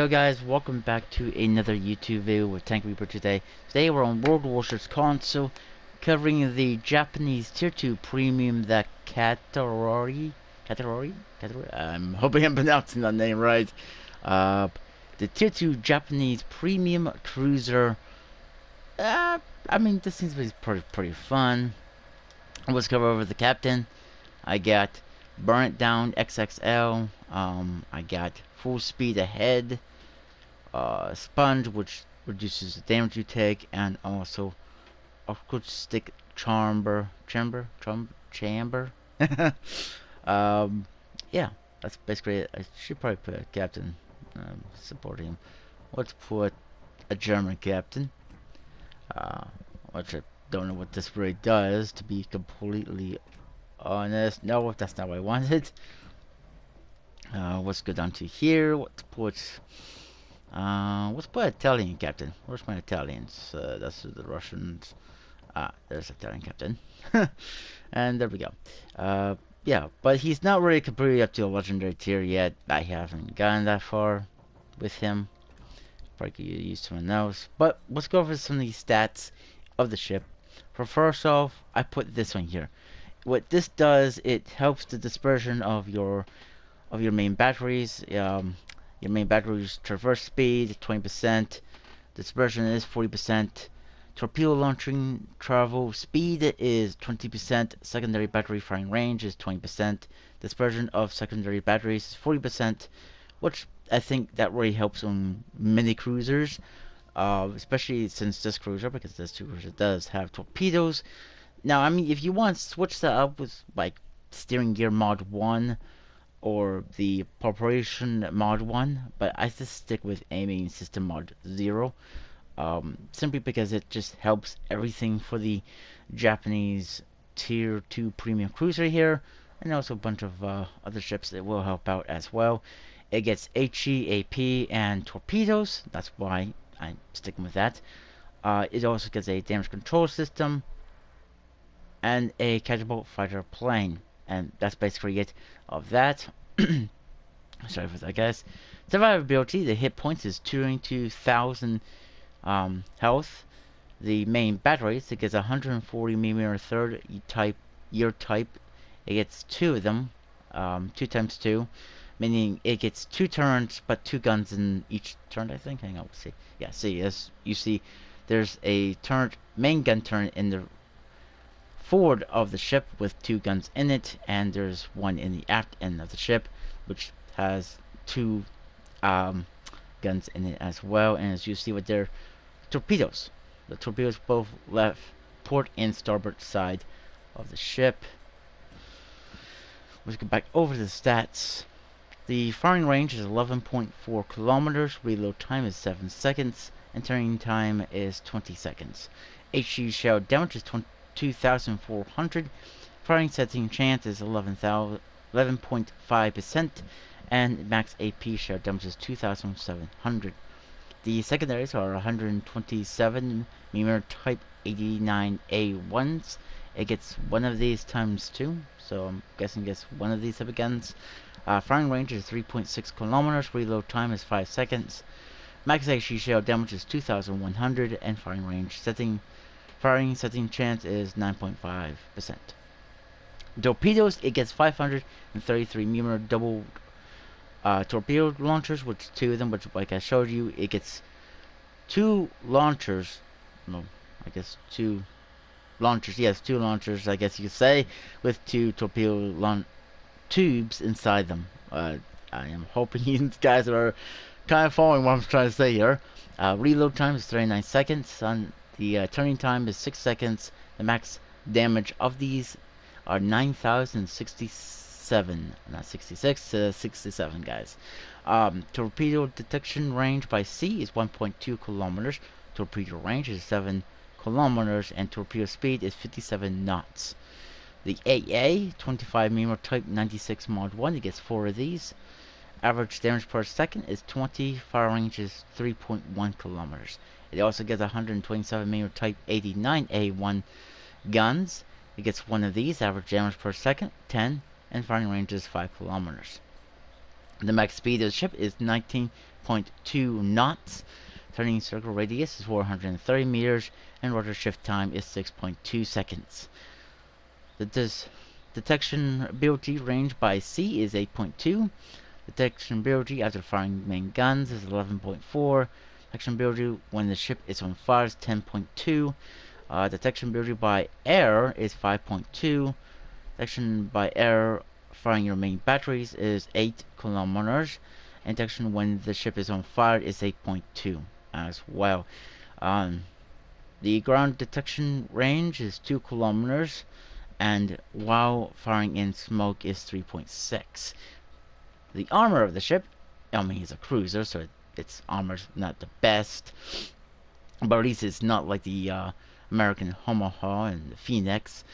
Yo guys, welcome back to another YouTube video with Tank Reaper today. Today we're on World Warships console, covering the Japanese Tier 2 Premium, the Katori? I'm hoping I'm pronouncing that name right. The Tier 2 Japanese Premium Cruiser. I mean, this seems to be pretty fun. Let's cover over the captain. I got Burnt Down XXL. I got Full Speed Ahead. Sponge, which reduces the damage you take, and also acoustic chamber. Yeah, that's basically it. I should probably put a captain supporting him. Let's put a German captain. Which I don't know what this really does, to be completely honest. No, that's not what I wanted. Let's go down to here. Let's put Italian captain. Where's my Italians? That's the Russians. There's Italian captain. And there we go. Yeah, but he's not really completely up to a legendary tier yet. I haven't gotten that far with him. Probably could use someone else. But let's go over some of these stats of the ship. For first off, I put this one here. What this does, it helps the dispersion of your main batteries. Your main battery's traverse speed 20%. Dispersion is 40%. Torpedo launching travel speed is 20%. Secondary battery firing range is 20%. Dispersion of secondary batteries is 40%, which I think that really helps on mini cruisers, especially since this cruiser, because this cruiser does have torpedoes. Now, I mean, if you want to switch that up with like steering gear mod 1 or the preparation mod 1, but I just stick with aiming system mod 0, simply because it just helps everything for the Japanese tier 2 premium cruiser here, and also a bunch of other ships that will help out as well. It gets HE, AP, and torpedoes. That's why I'm sticking with that. It also gets a damage control system and a catapult fighter plane. And that's basically it of that. Sorry for that, guys. Survivability, the hit points is 22,000 health. The main batteries, it gets 140mm third year type. It gets 2 of them, 2 times 2. Meaning it gets 2 turns, but 2 guns in each turn, I think. Hang on, let's see. Yeah, see, as you see, there's a main gun turn in the forward of the ship with 2 guns in it, and there's one in the aft end of the ship, which has 2 guns in it as well. And as you see with their torpedoes, the torpedoes both left port and starboard side of the ship. Let's go back over the stats. The firing range is 11.4 kilometers, reload time is 7 seconds, and turning time is 20 seconds. HE shell damage is 2,400, firing setting chance is 11.5%, and max AP shell damage is 2,700. The secondaries are 127mm type 89A1s. It gets one of these times 2, so I'm guessing it gets one of these type of guns. Firing range is 3.6 kilometers, reload time is 5 seconds. Max HE shell damage is 2,100, and firing setting chance is 9.5%. Torpedoes, it gets 533mm double torpedo launchers, which 2 of them, which like I showed you, it gets 2 launchers. No, I guess 2 launchers. Yes, 2 launchers, I guess you could say, with 2 torpedo tubes inside them. I am hoping you guys are kind of following what I'm trying to say here. Reload time is 39 seconds. The turning time is 6 seconds. The max damage of these are 9,067. Not 66, 67, guys. Torpedo detection range by sea is 1.2 kilometers. Torpedo range is 7 kilometers, and torpedo speed is 57 knots. The AA, 25mm type 96 mod 1, it gets 4 of these. Average damage per second is 20, fire range is 3.1 kilometers. It also gets 127mm type 89A1 guns. It gets 1 of these, average damage per second, 10, and firing range is 5 kilometers. The max speed of the ship is 19.2 knots. Turning circle radius is 430 meters, and rotor shift time is 6.2 seconds. The detection ability range by sea is 8.2. Detection ability after firing main guns is 11.4. Detection ability when the ship is on fire is 10.2. Detection ability by air is 5.2. Detection by air firing your main batteries is 8 kilometers. And detection when the ship is on fire is 8.2 as well. The ground detection range is 2 kilometers, and while firing in smoke is 3.6. The armor of the ship, I mean, it's a cruiser, so its armor's not the best, but at least it's not like the American Omaha and the Phoenix.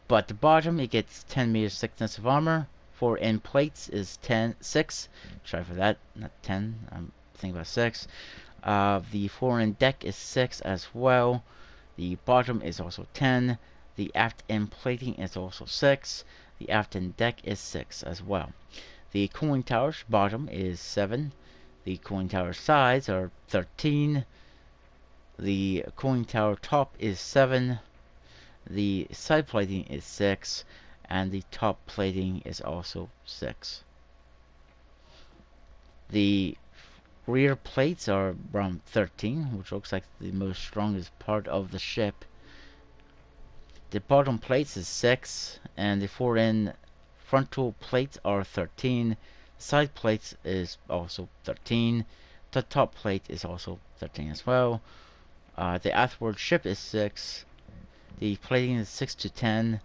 But the bottom, it gets 10 meters thickness of armor. 4 end plates is 6. Try for that, not 10. I'm thinking about 6. The fore end deck is 6 as well. The bottom is also 10. The aft end plating is also 6. The aft end deck is 6 as well. The cooling tower's bottom is 7. The cooling tower sides are 13. The cooling tower top is 7. The side plating is 6. And the top plating is also 6. The rear plates are around 13, which looks like the most strongest part of the ship. The bottom plates is 6, and the fore end frontal plates are 13. The side plates is also 13. The top plate is also 13 as well. The aftward ship is 6. The plating is 6 to 10.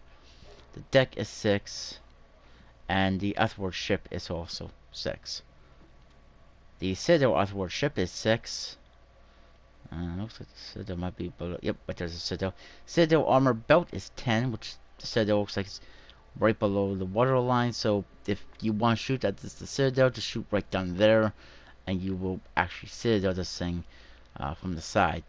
The deck is 6, and the aftward ship is also 6. The Citadel aftward ship is 6. Looks like the Citadel might be below. Yep, but there's a Citadel. Citadel armor belt is 10, which the Citadel looks like it's right below the waterline. So if you want to shoot at the Citadel, just shoot right down there, and you will actually Citadel this thing from the side.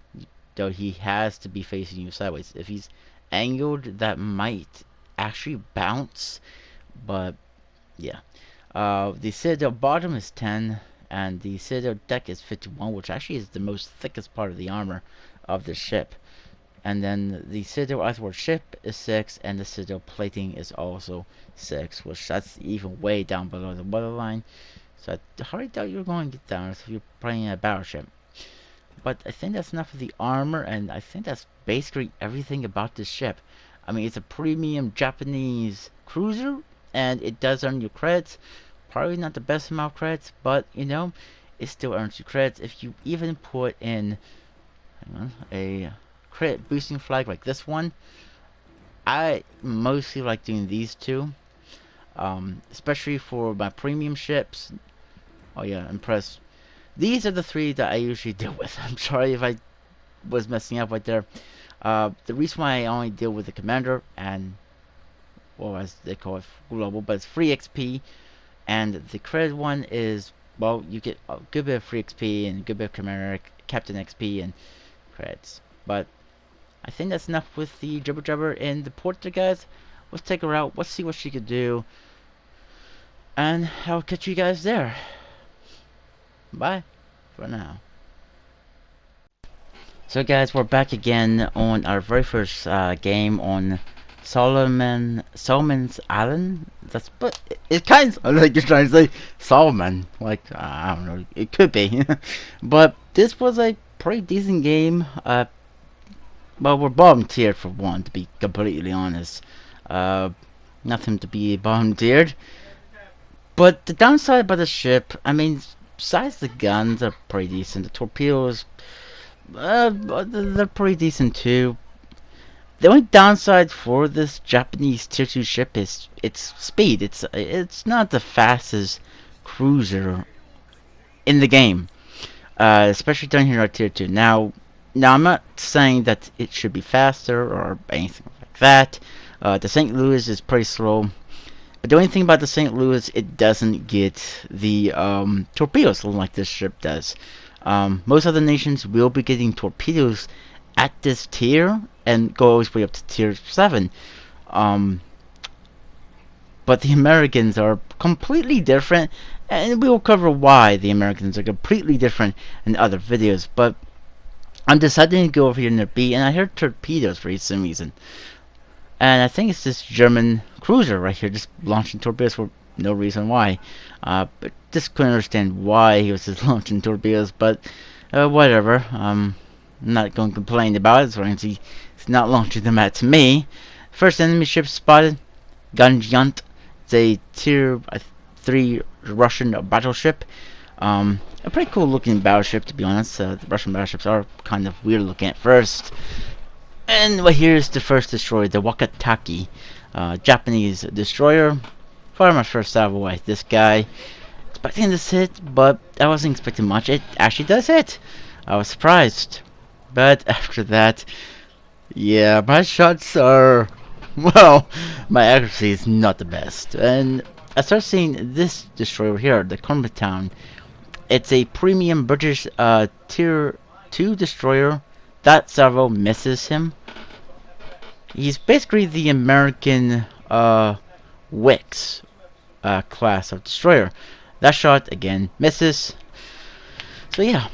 Though he has to be facing you sideways. If he's angled, that might actually bounce, but yeah. The Citadel bottom is 10, and the Citadel deck is 51, which actually is the most thickest part of the armor of the ship. And then the Citadel aftward ship is 6, and the Citadel plating is also 6, which that's even way down below the waterline. So I hardly doubt you're going to get down if you're playing a battleship. But I think that's enough of the armor, and I think that's basically everything about this ship. I mean, it's a premium Japanese cruiser, and it does earn you credits. Probably not the best amount of credits, but, you know, it still earns you credits. If you even put in, a credit boosting flag like this one, I mostly like doing these two. Especially for my premium ships. Oh yeah, Impress. These are the 3 that I usually deal with. I'm sorry if I was messing up right there. The reason why I only deal with the commander and, well, as they call it, global, but it's free XP. And the credit one is, well, you get a good bit of free XP and a good bit of commander, captain XP and credits. But I think that's enough with the Jibber Jabber in the port there, guys. Let's take her out. Let's see what she could do. And I'll catch you guys there. Bye for now. So guys, we're back again on our very first game on Solomon's Island. That's, but it kind of like you're trying to say Solomon. Like, I don't know, it could be. But this was a pretty decent game. Well, we're bottom tiered for one, to be completely honest. Nothing to be bottom tiered. But the downside about the ship, I mean, besides the guns are pretty decent. The torpedoes, they're pretty decent too. The only downside for this Japanese tier 2 ship is its speed. It's not the fastest cruiser in the game, especially down here at tier 2. Now I'm not saying that it should be faster or anything like that. The St. Louis is pretty slow. But the only thing about the St. Louis, it doesn't get the torpedoes like this ship does. Most other nations will be getting torpedoes at this tier and go all the way up to tier 7. But the Americans are completely different, and we will cover why the Americans are completely different in other videos. But I'm deciding to go over here near B, and I heard torpedoes for some reason. And I think it's this German cruiser right here, just launching torpedoes for no reason why. But just couldn't understand why he was just launching torpedoes, but whatever. I'm not going to complain about it, as long as he's not launching them at me. First enemy ship spotted, Gunjunt. It's a tier 3 Russian battleship. A pretty cool looking battleship, to be honest. The Russian battleships are kind of weird looking at first. And well, here's the first destroyer, the Wakataki, Japanese destroyer. Fire my first salvo at this guy. Expecting this hit, but I wasn't expecting much. It actually does hit. I was surprised. But after that, yeah, my shots are, well, my accuracy is not the best. And I start seeing this destroyer here, the Town. It's a premium British tier 2 destroyer. That salvo misses him. He's basically the American Wix class of destroyer. That shot again misses. So yeah,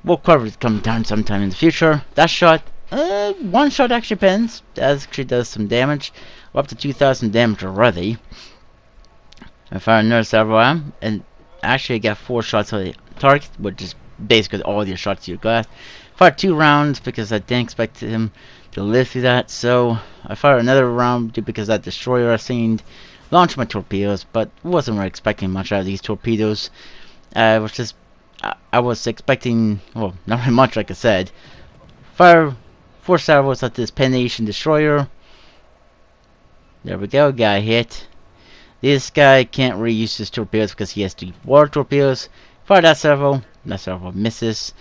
we'll cover it coming down sometime in the future. That shot, one shot actually pens. That actually does some damage, up to 2,000 damage already. I fired another salvo am, and actually I got 4 shots on the target, which is basically all your shots you got. Fired 2 rounds because I didn't expect him to live through that, so I fired another round because that destroyer I seen launch my torpedoes, but wasn't really expecting much out of these torpedoes. I was expecting, well, not very much, like I said. Fire 4 salvos at this Penn Nation destroyer. There we go, guy hit. This guy can't really use his torpedoes because he has 2 water torpedoes. Fire that salvo misses.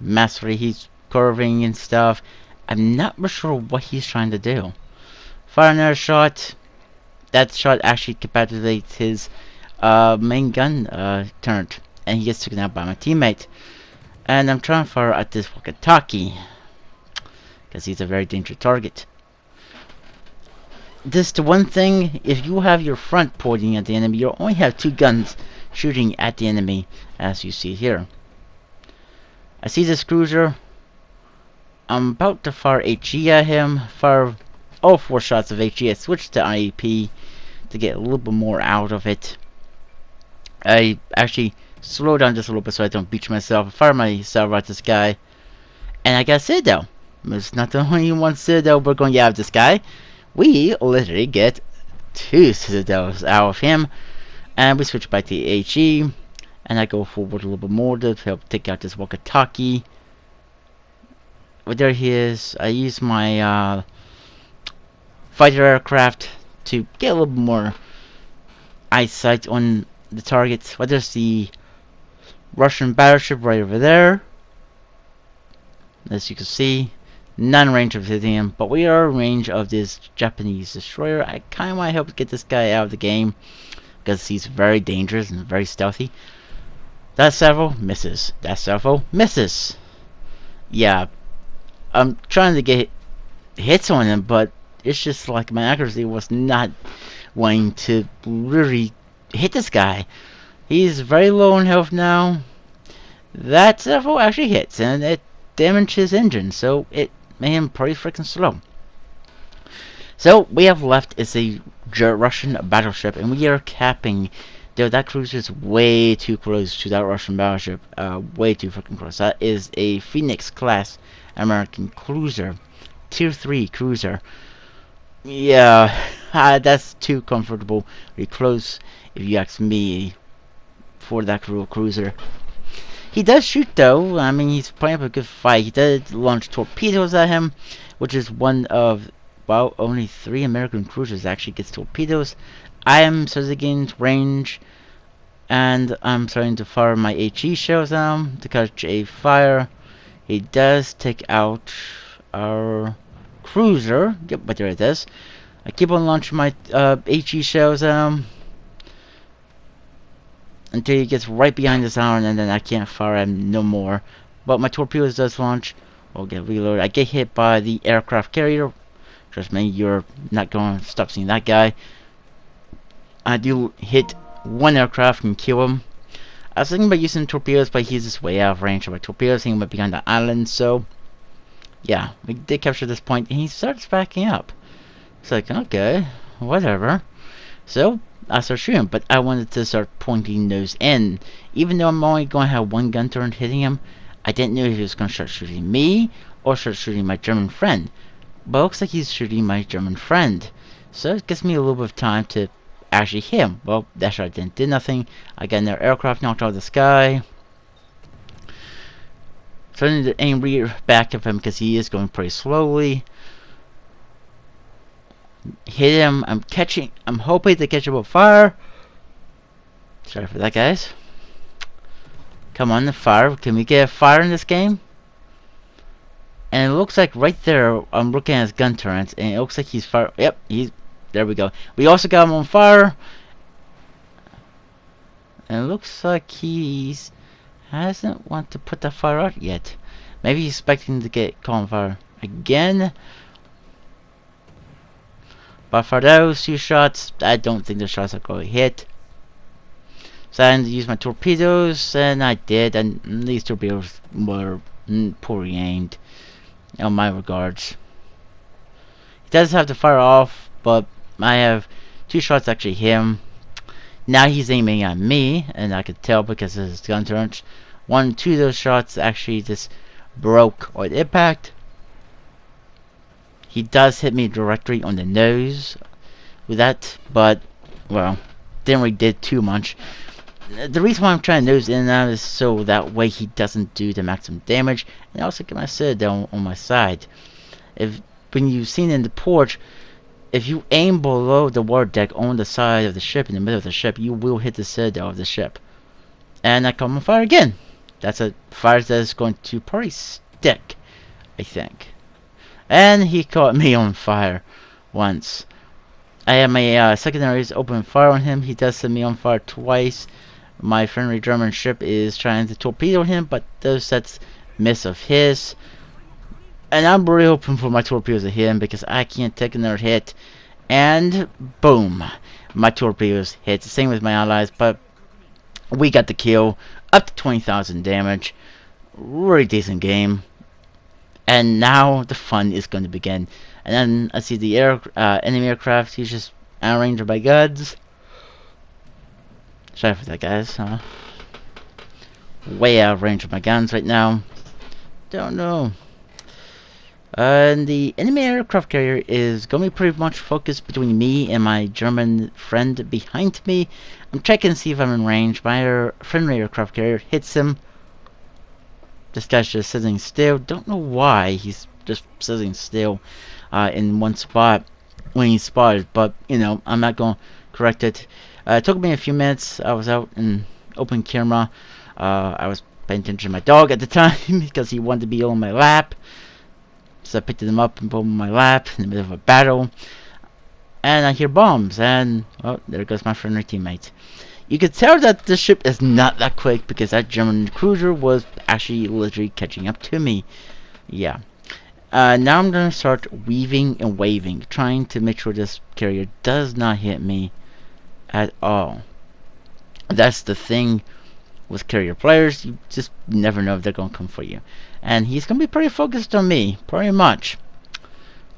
Mastery, he's curving and stuff. I'm not really sure what he's trying to do. Fire another shot. That shot actually capitulates his main gun turret, and he gets taken out by my teammate. And I'm trying to fire at this Wakataki because he's a very dangerous target. This the one thing, if you have your front pointing at the enemy, you only have 2 guns shooting at the enemy, as you see here. I see this cruiser. I'm about to fire HE at him. Fire all 4 shots of HE. I switched to IEP to get a little bit more out of it. I actually slow down just a little bit so I don't beach myself. I fire my salvo at this guy. And I got Citadel. It's not the only one Citadel we're going to get out of this guy. We literally get 2 Citadels out of him. And we switch back to HE. And I go forward a little bit more to help take out this Wakataki. But there he is. I use my fighter aircraft to get a little bit more eyesight on the target. But there's the Russian battleship right over there. As you can see, not in range of hitting him, but we are in range of this Japanese destroyer. I kind of want to help get this guy out of the game because he's very dangerous and very stealthy. That salvo misses. That salvo misses. Yeah, I'm trying to get hits on him, but it's just like my accuracy was not wanting to really hit this guy. He's very low on health now. That salvo actually hits, and it damaged his engine, so it made him pretty freaking slow. So we have left is a Russian battleship, and we are capping. Dude, that cruiser is way too close to that Russian battleship. Way too freaking close. That is a Phoenix class American cruiser. Tier 3 cruiser. Yeah, that's too comfortable. Very close, if you ask me, for that cruiser. He does shoot though. I mean, he's putting up a good fight. He did launch torpedoes at him, which is one of, well, only 3 American cruisers actually gets torpedoes. I am starting to gain range, and I'm starting to fire my HE shells at him to catch a fire. He does take out our cruiser. Yep, but there it is. I keep on launching my HE shells at him until he gets right behind this iron, and then I can't fire him no more. But my torpedoes does launch. I'll get reloaded. I get hit by the aircraft carrier. Trust me, you're not going to stop seeing that guy. I do hit one aircraft and kill him. I was thinking about using torpedoes, but he's just way out of range of my torpedoes, thinking about behind the island, so yeah, we did capture this point, and he starts backing up. It's like, okay, whatever. So I start shooting, but I wanted to start pointing those in. Even though I'm only going to have one gun turret hitting him, I didn't know if he was going to start shooting me or start shooting my German friend. But it looks like he's shooting my German friend. So it gives me a little bit of time to actually hit him. Well, that shot did nothing. I got another aircraft knocked out of the sky. So I need to aim back at him because he is going pretty slowly. Hit him. I'm hoping to catch him with fire. Sorry for that, guys. Come on, the fire. Can we get a fire in this game? And it looks like right there, I'm looking at his gun turrets, and it looks like he's fire. Yep, there we go. We also got him on fire. And it looks like he's hasn't want to put the fire out yet. Maybe he's expecting to get caught on fire again. But for those 2 shots, I don't think the shots are going to hit. So I had to use my torpedoes, and I did, and these torpedoes were poorly aimed. On my regards. He does have to fire off, but I have 2 shots actually hit him. Now he's aiming at me, and I could tell because of his gun turrets. 2 of those shots actually just broke on impact. He does hit me directly on the nose with that, but, well, didn't really did too much. The reason why I'm trying to nose in and out is so that way he doesn't do the maximum damage, and I also get my citadel on my side. When you've seen in the port, if you aim below the water deck on the side of the ship, in the middle of the ship, you will hit the citadel of the ship. And I come on fire again. That's a fire that is going to probably stick, I think. And he caught me on fire once. I have my secondaries open fire on him. He does set me on fire twice. My friendly German ship is trying to torpedo him, but those sets miss of his. And I'm really hoping for my torpedoes to hit him because I can't take another hit. And boom, my torpedoes hit. Same with my allies, but we got the kill. Up to 20,000 damage. Really decent game. And now the fun is going to begin. And then I see the enemy aircraft. He's just out of range of my guns. Sorry for that, guys. Way out of range of my guns right now. Don't know. And the enemy aircraft carrier is going to be pretty much focused between me and my German friend behind me. I'm checking to see if I'm in range. My friendly aircraft carrier hits him. This guy's just sitting still. Don't know why he's just sitting still in one spot when he's spotted. But, you know, I'm not going to correct it. It took me a few minutes. I was out in open camera. I was paying attention to my dog at the time because he wanted to be on my lap. So I picked him up and put him on my lap in the middle of a battle. And I hear bombs. And, oh, there goes my friendly teammate. You could tell that the ship is not that quick because that German cruiser was actually literally catching up to me. Yeah. Now I'm going to start weaving and waving, trying to make sure this carrier does not hit me at all. That's the thing with carrier players. You just never know if they're going to come for you. And he's going to be pretty focused on me, pretty much.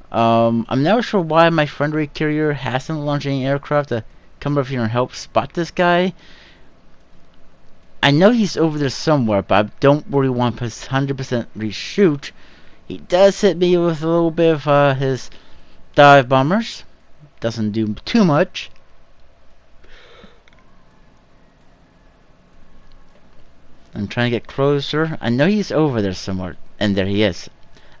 I'm never sure why my friendly carrier hasn't launched any aircraft to come over here and help spot this guy. I know he's over there somewhere, but I don't really want to 100% reshoot. He does hit me with a little bit of his dive bombers. Doesn't do too much. I'm trying to get closer. I know he's over there somewhere. And there he is.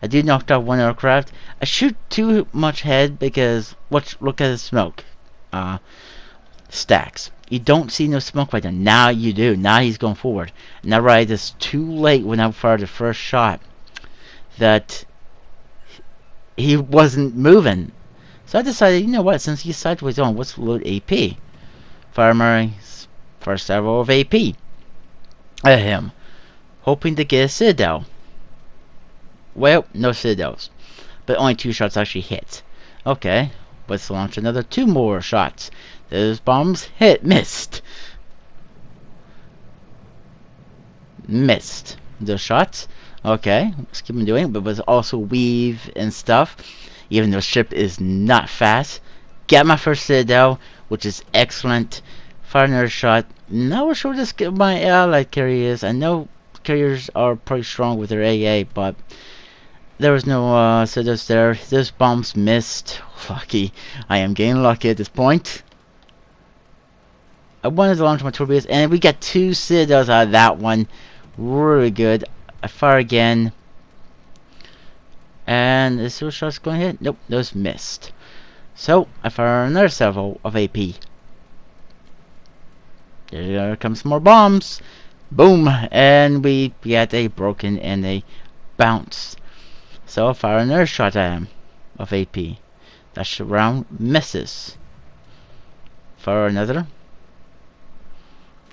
I did knock out one aircraft. I shoot too much head because look at the smoke. Stacks. You don't see no smoke right now. Now you do. Now he's going forward. Now right, it's too late when I fired the first shot that he wasn't moving. So I decided, you know what, since he's sideways on, let's load AP. Fire my first level of AP at him. Hoping to get a citadel. Well, no citadels. But only 2 shots actually hit. Okay. Let's launch another 2 more shots. Those bombs hit. Missed. Missed. Those shots. Okay, let's keep on doing. But was also weave and stuff. Even though ship is not fast. Get my first Citadel, which is excellent. Fire another shot. Not sure this my allied carrier is. I know carriers are pretty strong with their AA, but there was no Citadels there. Those bombs missed. Lucky. I am getting lucky at this point. I wanted to launch my torpedoes, and we got 2 Citadels out of that one. Really good. I fire again. And is those shots going to hit? Nope, those missed. So, I fire another several of AP. There comes more bombs. Boom! And we had a broken and a bounce. So, I fire another shot at him of AP. That round misses. Fire another.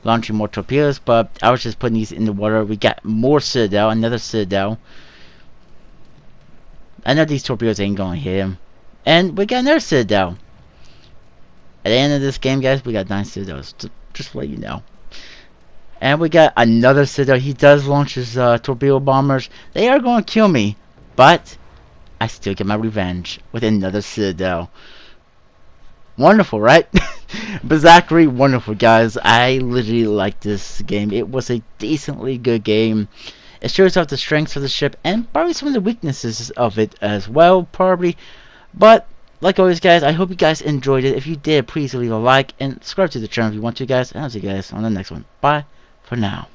Launching more torpedoes, but I was just putting these in the water. We got more Citadel, another Citadel. I know these torpedoes ain't gonna hit him. And we got another Citadel. At the end of this game, guys, we got 9 Citadels. Just to let you know. And we got another Citadel. He does launch his torpedo bombers. They are gonna kill me, but I still get my revenge with another Citadel. Wonderful, right? Bizarrely wonderful, guys. I literally like this game. It was a decently good game. It shows off the strengths of the ship and probably some of the weaknesses of it as well, probably. But like always, guys, I hope you guys enjoyed it. If you did, please leave a like and subscribe to the channel if you want to, guys. And I'll see you guys on the next one. Bye for now.